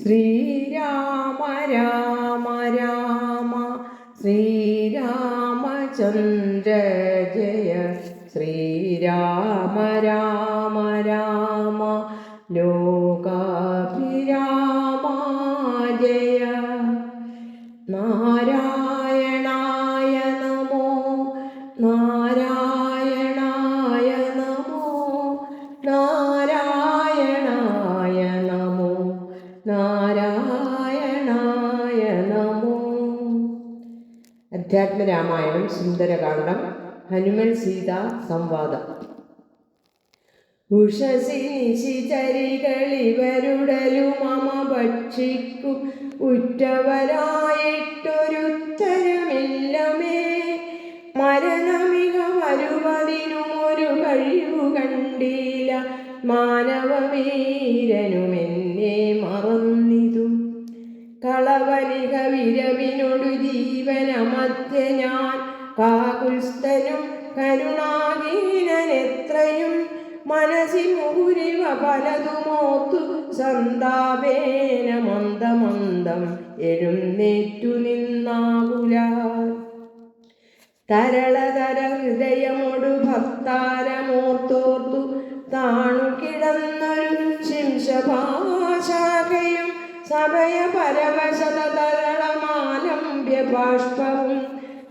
ശ്രീരാമ രാമ രാമ ശ്രീരാമചന്ദ്ര ജയ ശ്രീരാമ രാമ രാമ ലോകാഭിരാമ ജയ നാരായണായ നമോ നാരായണായ നമോ നാരായണായ നമോ നാരായണായ നമോ. അധ്യാത്മരാമായണം സുന്ദരകാന്ഡം ഹനുമൽ സീതാ സംവാദം. ഉഷസി നിശിചരികളിവരുടലു മമ ഭക്ഷിക്കും ഉറ്റവരായിട്ടൊരുത്തരമില്ലമേ. മരണമിക വരുവതിനും ഒരു കഴിവു കണ്ടീല മാനവവീരനുമെന്നെ മറന്നിതു. കളവലിക വിരവിനൊടു ജീവനമധ്യ ഞാൻ കാകുൽസ്ഥനും കരുണാഹീനനെത്രയും മനസി മുഹുരിവ പലതുമോത്തു സന്താപേന മന്ദമന്ദം എഴുന്നേറ്റു നിന്നാകുലാൽ. തരളതര ഹൃദയമൊടു ഭക്താരമോർത്തോർത്തു താണു കിടന്നൊരു ശിംശഭാശാഖയും സഭയ പരവശത തരളമാലംബ്യ ബാഷ്പവും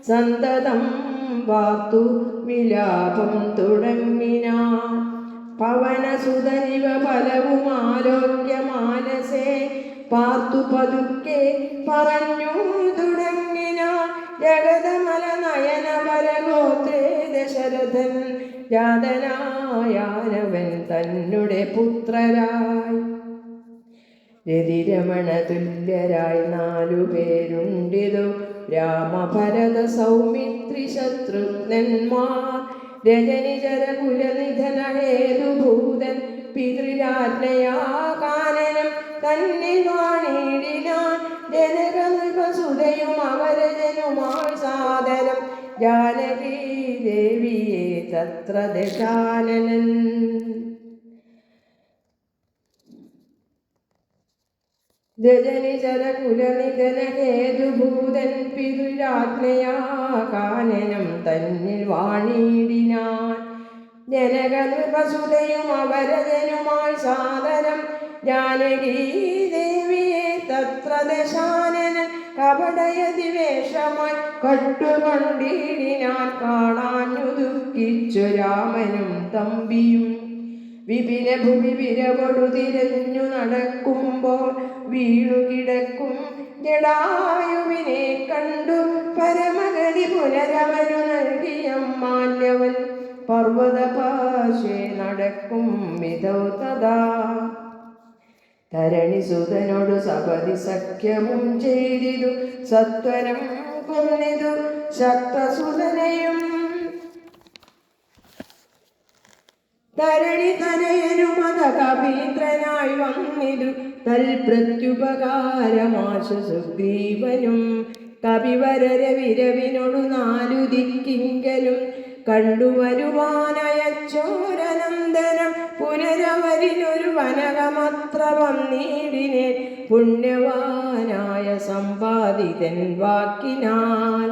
സന്തതം വാർത്തു വിലാപം തുടങ്ങിനാൻ. പവനസുതനിവ ഫലവും ആലോക്യ മാനസേ പാർത്തു പതുക്കെ പറഞ്ഞു തുടങ്ങിനാൻ. ജഗതമല നയന പരഗോത്രേ ദശരഥൻ ജാതനായാനവൻ തന്നെ പുത്രരായി. രതിരമണ തുല്യരായി 4 പേരുണ്ടിതു രാമഭരത സൗമിത്രി ശത്രുഘ്നന്മാർ. രജനിചര കുലനിധന ഹേതുഭൂതൻ പിതൃരാജ്ഞയാ കാനനം തന്നിൽ വാണിടിനാൻ. ജനകനൃപസുതയും അവരജനുമായി സാദരം ജാനകീ ദേവിയെ തത്ര ദശാനനൻ. രജനിചര കുലനിധന ഹേതുഭൂതൻ പിതൃരാജ്ഞയാ കാനനം തന്നിൽ വാണിടിനാൻ. ജനകനൃപസുതയും അവരജനുമായി സാദരം ജാനകീ ദേവിയെ തത്ര ദശാനനൻ. കപടയതിവേഷമായി കട്ടുകൊണ്ടിടിനാൻ കാണാഞ്ഞു ദുഃഖിച്ചു രാമനും തമ്പിയും. വിപിന ഭൂമി വിരവൊടു തിരഞ്ഞു നടക്കുമ്പോൾ വീണുകിടക്കും ജടായുവിനെ കണ്ടു പരമഗതി പുനരവനു നൽകിയ മാല്യവൻ പർവ്വതപാർശ്വേ നടക്കും വിധൗ തഥാ. തരണിസുതനോടു സപതി സഖ്യവും ചെയ്തിതു സത്വരം കൊന്നിതു ശക്തസുതനെയും. തരണി തനയനുമത കപീന്ദ്രനായി വന്നിതു തൽപ്രത്യുപകാരമാശു സുഗ്രീവനും. കപിവരര വിരവിനോടു 4 ദിക്കിങ്കലും കണ്ടുവരുവാനയച്ചോരനന്ദനം. പുനരവരിനൊരു വനകമത്ര വന്നിടിനെ പുണ്യവാനായ സമ്പാദിതൻ വാക്കിനാൽ.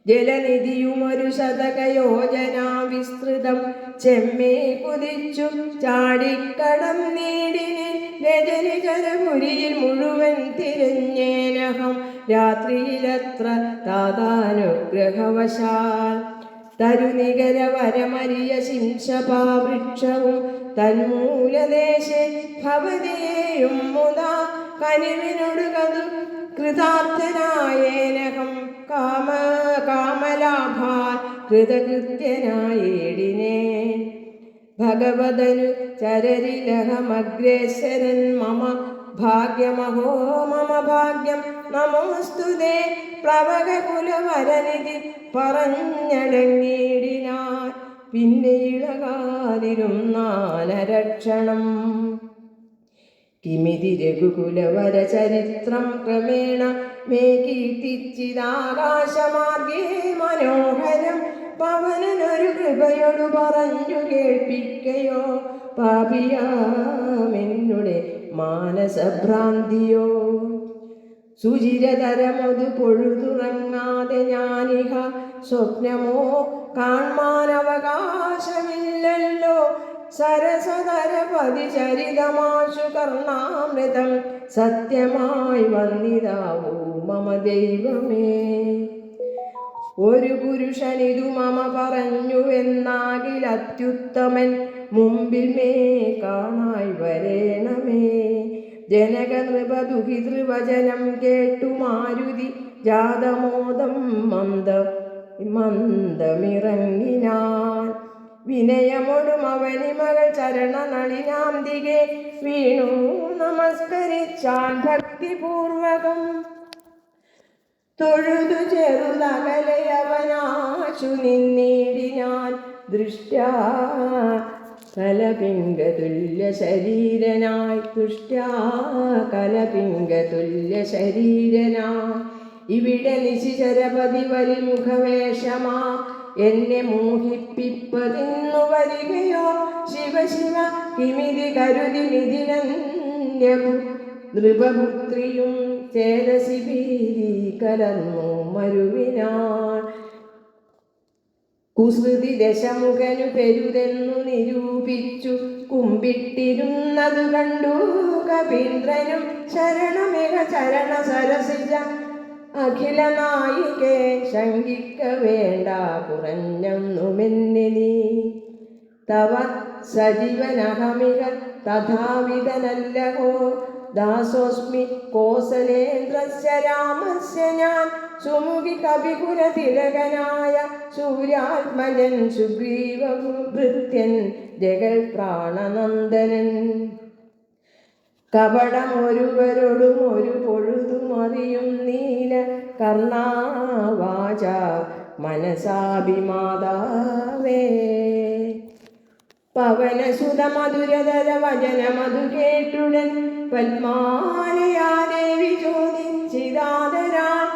ജലനിധിയുമൊരു ശതകയോജന വിസ്തൃതം ചെമ്മേ കുതിച്ചു ചാടിക്കടന്നീടിനെ. രജനിചരപുരിയിൽ മുഴുവൻ തിരഞ്ഞേനഹം രാത്രിയിലത്ര താതാനുഗ്രഹവശാൽ. തരുനികര വരമരിയ ശിംശപാവൃക്ഷവും തന്മൂലദേശേ ഭവതിയെയും മുതാ കനിവിനൊടുകതു കൃതാർത്ഥനായേനഹം കാമലാഭാൽ കൃതകൃത്യനായേടിനെ. ഭഗവതനു ചരരിലഹമഗ്രേശ്വരൻ മമ ഭാഗ്യമഹോ മമ ഭാഗ്യം നമോസ്തുതേ. പ്ലവകകുലവരനിധി പറഞ്ഞടങ്ങിടിനാൻ പിന്നെ ഇളകാതിരുന്നാനരക്ഷണം. കിമിതി രഘുകുലവര ചരിത്രം ക്രമേണ മേ കീർത്തിച്ചിതാകാശമാർഗേ മനോഹരം. പവനനൊരു കൃപയോടു പറഞ്ഞു കേൾപ്പിക്കയോ പാപിയാമെന്നുടെ മാനസഭ്രാന്തിയോ. സുചിരതരമതു പൊഴുതുറങ്ങാതെ ഞാനിഹ സ്വപ്നമോ കാൺമാനവകാശമില്ലല്ലോ. സരസതരപതി ചരിതമാശു കർണാമൃതം സത്യമായി വന്നിതാവൂ മമ ദൈവമേ. ഒരു പുരുഷനിതു മമ പറഞ്ഞുവെന്നാകിൽ അത്യുത്തമൻ മുമ്പിൽ മേ കാണായി വരേണമേ. ജനക നൃപദുഹിതൃവചനം കേട്ടു മാരുതി ജാതമോദം മന്ദമിറങ്ങിനാൻ. വിനയമൊടും അവനി മകൾ ചരണനളിനാന്തികെ വീണു നമസ്കരിച്ചാൻ ഭക്തിപൂർവകം. തൊഴുതു ചെറുതകലയവനാശു നിന്നിടിനാൻ ദൃഷ്ട്യാ കലപിംഗതുല്യ ശരീരനായി. കലപിംഗതുല്യ ശരീരനായി ഇവിടെ നിശിചരപതി വലിമുഖവേഷമാ എന്നെ മോഹിപ്പിപ്പതിന്നു വരികയോ. ശിവ ശിവ കിമിതി കരുതി മിഥിനന്യപു നൃപപുത്രിയും ചേതസി ഭീതി കലർന്നു മരുവിനാൾ. കുസൃതി ദശമുഖനു പെരുതെന്നു നിരൂപിച്ചു കുമ്പിട്ടിരുന്നതു കണ്ടു കപീന്ദ്രനും. ശരണമിക ചരണ സരസിജ അഖില നായികെ ശങ്കിക്ക വേണ്ട കുറഞ്ഞൊന്നുമെന്നെ നീ. തവ സജീവനഹമിക തഥാവിധനല്ലഹോ. ദാസോസ്മി കോസലേന്ദ്രസ്യ രാമസ്യ ഞാൻ. സുമുഖി കവികുല തിലകനായ സൂര്യാത്മജൻ സുഗ്രീവഭൃത്യൻ ജഗൽ പ്രാണനന്ദനൻ. കപടമൊരുവരോടും ഒരു പൊഴുതുമറിയും നീല കർണാവാച മനസാഭിമാതാവേ. പവനസുത മധുരതര വചനമതു കേട്ടുടൻ പത്മാലയാ ദേവി ചോദിച്ചിതാദരാൻ.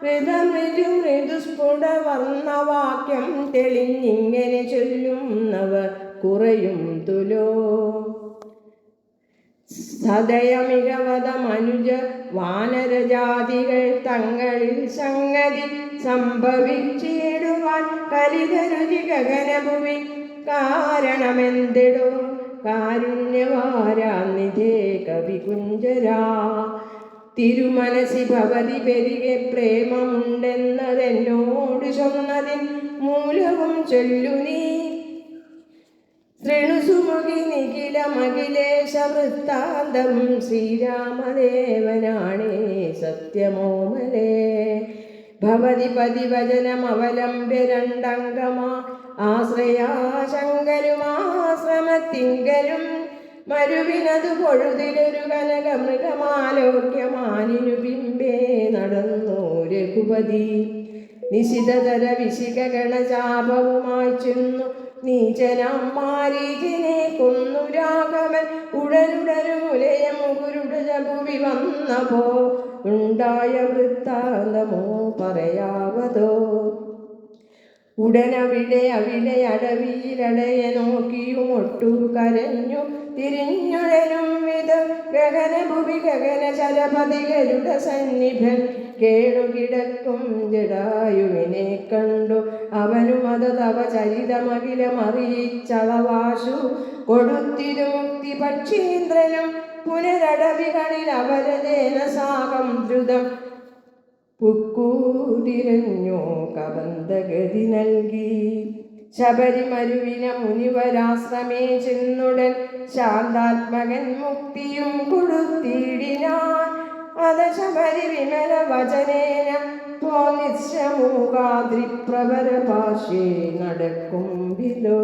മൃദുസ്ഫുട വർണ്ണവാക്യം തെളിഞ്ഞിങ്ങനെ ചൊല്ലുന്നവർ കുറയും തുലോ. സദയമികവത മനുജ വാനരജാതികൾ തങ്ങളിൽ സംഗതി സംഭവിച്ചിടുവാൻ കലിതരുചി ഗഗനഭുവി കാരണമെന്തിടോ. കാരുണ്യവാരാനിധേ കവികുഞ്ചരാ. തിരുമനസി ഭവതി പെരികെ പ്രേമമുണ്ടെന്നതെന്നോട് ചൊന്നതിൻ മൂലവും ചൊല്ലു നീ. ശൃണുസുമുഖി നിഖിലമഖിലേശ വൃത്താന്തം ശ്രീരാമദേവനാണേ സത്യമോമലേ. ഭവതി പതിവചനമവലംബ്യ രണ്ടംഗമാ ആശ്രയാശങ്കരുമാശ്രമത്തിങ്കലും. മരുവിനതു പൊഴുതിലൊരു കനക മൃഗമാലോക്യമാനിനു പിമ്പേ നടന്നു രഘുപതി. നിശിതതര വിശികഗണചാപവുമായി ചെന്നു നീചനാം മാരീചിനെ കൊന്നു രാഘവൻ. ഉടനുടനു മുലയമുകുരുടജഭുവി വന്നപോ ഉണ്ടായ വൃത്താന്തമോ പറയാവതോ. ഉടനവിടെ അടവിയിലടയ നോക്കിയുമൊട്ടു കരഞ്ഞു തിരിഞ്ഞുഴലും വിധം ഗഗനഭുവി ഗഗന ചരപതികരുടെ സന്നിഭൻ കേണുകിടക്കും ജടായുവിനെ കണ്ടു. അവനും അത് തവ ചരിതമഖിലമറിയിച്ചളവാശു കൊടുത്തിരുമുക്തി പക്ഷീന്ദ്രനും. പുനരടവികളിൽ അവരജേന സാകം ദ്രുതം പുക്കൂതിരഞ്ഞു കബന്ധഗതി നൽകി. ശബരിമരുവിന മുനിവരാശ്രമേ ചെന്നുടൻ ശാന്താത്മകൻ മുക്തിയും കൊടുത്തിടിനാൻ. അത ശബരി വിമല വചനേന നിശ്ചമൂകാദ്രിപ്രവര ഭാഷേ നടക്കും വിലോ.